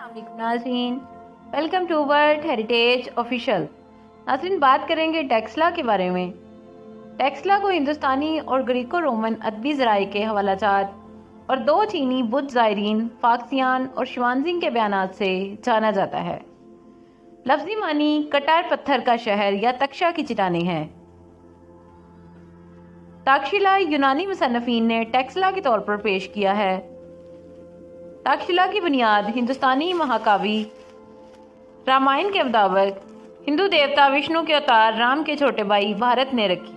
السلام علیکم ناظرین، welcome to world heritage official. ناظرین، بات کریں گے ٹیکسلا کے بارے میں۔ ٹیکسلا کو ہندوستانی اور گریکو رومن ادبی ذرائع کے حوالہ جات اور دو چینی بدھ زائرین فاکسیان اور شوانزنگ کے بیانات سے جانا جاتا ہے۔ لفظی معنی کٹار پتھر کا شہر یا تکشا کی چٹانیں ہے۔ تاکشلا یونانی مصنفین نے ٹیکسلا کے طور پر پیش کیا ہے۔ تاکشلا کی بنیاد ہندوستانی مہاکاوی رامائن کے مطابق ہندو دیوتا وشنو کے اوتار رام کے چھوٹے بھائی بھارت نے رکھی۔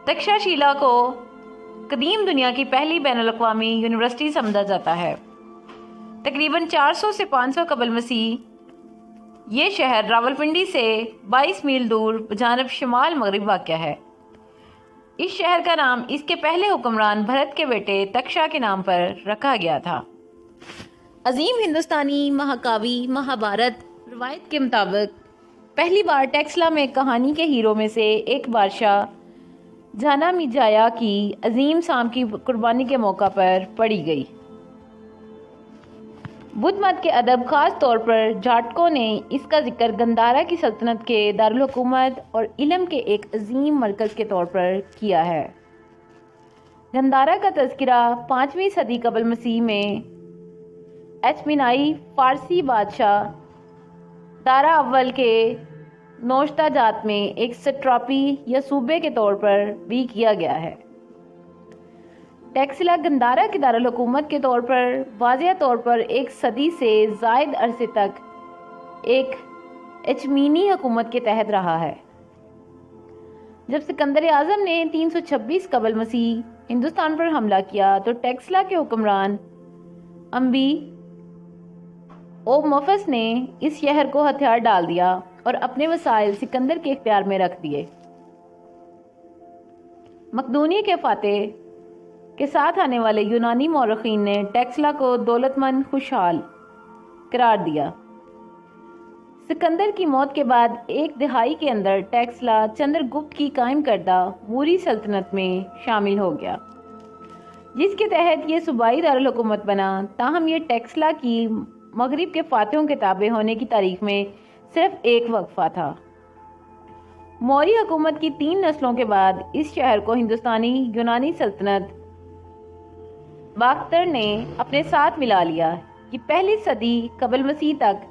تکشا شیلا کو قدیم دنیا کی پہلی بین الاقوامی یونیورسٹی سمجھا جاتا ہے۔ تقریباً 400 سے 500 قبل مسیح یہ شہر راولپنڈی سے 22 میل دور بجانب شمال مغرب واقع ہے۔ اس شہر کا نام اس کے پہلے حکمران بھرت کے بیٹے تکشا کے نام پر رکھا گیا تھا۔ عظیم ہندوستانی مہاکاوی مہابھارت روایت کے مطابق پہلی بار ٹیکسلا میں کہانی کے ہیرو میں سے ایک بادشاہ جانامیجایا کی عظیم سام کی قربانی کے موقع پر پڑھی گئی۔ بدھ مت کے ادب، خاص طور پر جاٹکوں نے اس کا ذکر گندھارا کی سلطنت کے دارالحکومت اور علم کے ایک عظیم مرکز کے طور پر کیا ہے۔ گندھارا کا تذکرہ 5ویں صدی قبل مسیح میں ایچمینائی فارسی بادشاہ دارا اول کے نوشتہ جات میں ایک سٹراپی یا صوبے کے طور پر بھی کیا گیا ہے۔ ٹیکسلا گندھارا کے دارالحکومت کے طور پر واضح طور پر ایک صدی سے زائد عرصے تک ایک ایچمینی حکومت کے تحت رہا ہے۔ جب سکندر اعظم نے 326 قبل مسیح ہندوستان پر حملہ کیا تو ٹیکسلا کے حکمران امبی اومفس نے اس شہر کو ہتھیار ڈال دیا اور اپنے وسائل سکندر کے اختیار میں رکھ دیے۔ مقدونیہ کے فاتح کے ساتھ آنے والے یونانی مورخین نے ٹیکسلا کو دولت مند خوشحال قرار دیا۔ سکندر کی موت کے بعد ایک دہائی کے اندر ٹیکسلا چندر گپت کی قائم کردہ موری سلطنت میں شامل ہو گیا، جس کے تحت یہ صوبائی دارالحکومت بنا۔ تاہم یہ ٹیکسلا کی مغرب کے فاتحوں کے تابع ہونے کی تاریخ میں صرف ایک وقفہ تھا۔ موری حکومت کی 3 نسلوں کے بعد اس شہر کو ہندوستانی یونانی سلطنت باختر نے اپنے ساتھ ملا لیا۔ یہ پہلی صدی قبل مسیح تک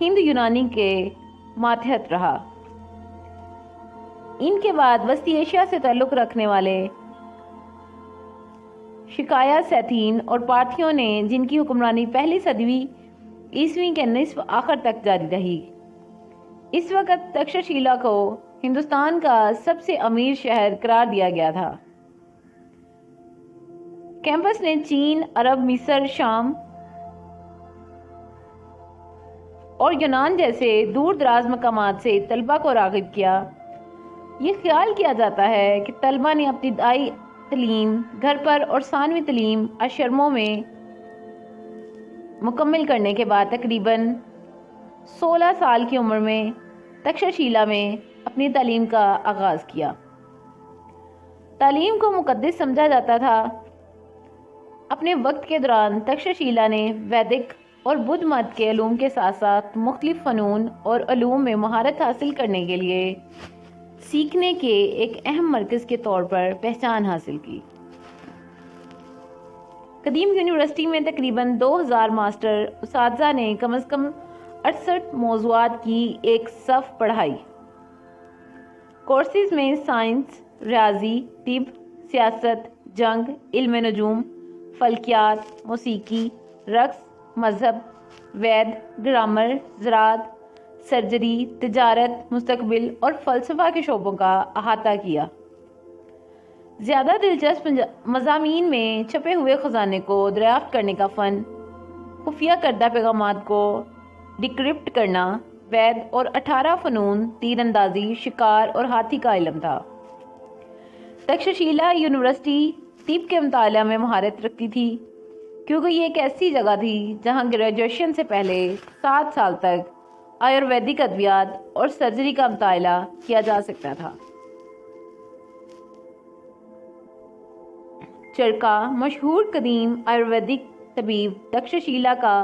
ہند یونانی کے ماتحت رہا۔ ان کے بعد وسطی ایشیا سے تعلق رکھنے والے شکایا سیتھین اور پارتھیوں نے، جن کی حکمرانی پہلی صدی عیسوی کے نصف آخر تک جاری رہی۔ اس وقت تکششیلا کو ہندوستان کا سب سے امیر شہر قرار دیا گیا تھا۔ کیمپس نے چین، عرب، مصر، شام اور یونان جیسے دور دراز مقامات سے طلبہ کو راغب کیا۔ یہ خیال کیا جاتا ہے کہ طلبہ نے ابتدائی تعلیم گھر پر اور ثانوی تعلیم آشرموں میں مکمل کرنے کے بعد تقریباً 16 سال کی عمر میں تکششیلا میں اپنی تعلیم کا آغاز کیا۔ تعلیم کو مقدس سمجھا جاتا تھا۔ اپنے وقت کے دوران تکششیلا نے ویدک اور بدھ مت کے علوم کے ساتھ ساتھ مختلف فنون اور علوم میں مہارت حاصل کرنے کے لیے سیکھنے کے ایک اہم مرکز کے طور پر پہچان حاصل کی۔ قدیم یونیورسٹی میں تقریباً 2000 ماسٹر اساتذہ نے کم از کم 68 موضوعات کی ایک صف پڑھائی۔ کورسز میں سائنس، ریاضی، طب، سیاست، جنگ، علم نجوم، فلکیات، موسیقی، رقص، مذہب، وید، گرامر، زراعت، سرجری، تجارت، مستقبل اور فلسفہ کے شعبوں کا احاطہ کیا۔ زیادہ دلچسپ مضامین میں چھپے ہوئے خزانے کو دریافت کرنے کا فن، خفیہ کردہ پیغامات کو ڈیکرپٹ کرنا، وید اور 18 فنون، تیر اندازی، شکار اور ہاتھی کا علم تھا۔ تکششیلا یونیورسٹی طب کے مطالعہ میں مہارت رکھتی تھی، کیونکہ یہ ایک ایسی جگہ تھی جہاں گریجویشن سے پہلے 7 سال تک آیورویدک ادویات اور سرجری کا مطالعہ کیا جا سکتا تھا۔ چرکا، مشہور قدیم آیورویدک طبیب تکششیلا کا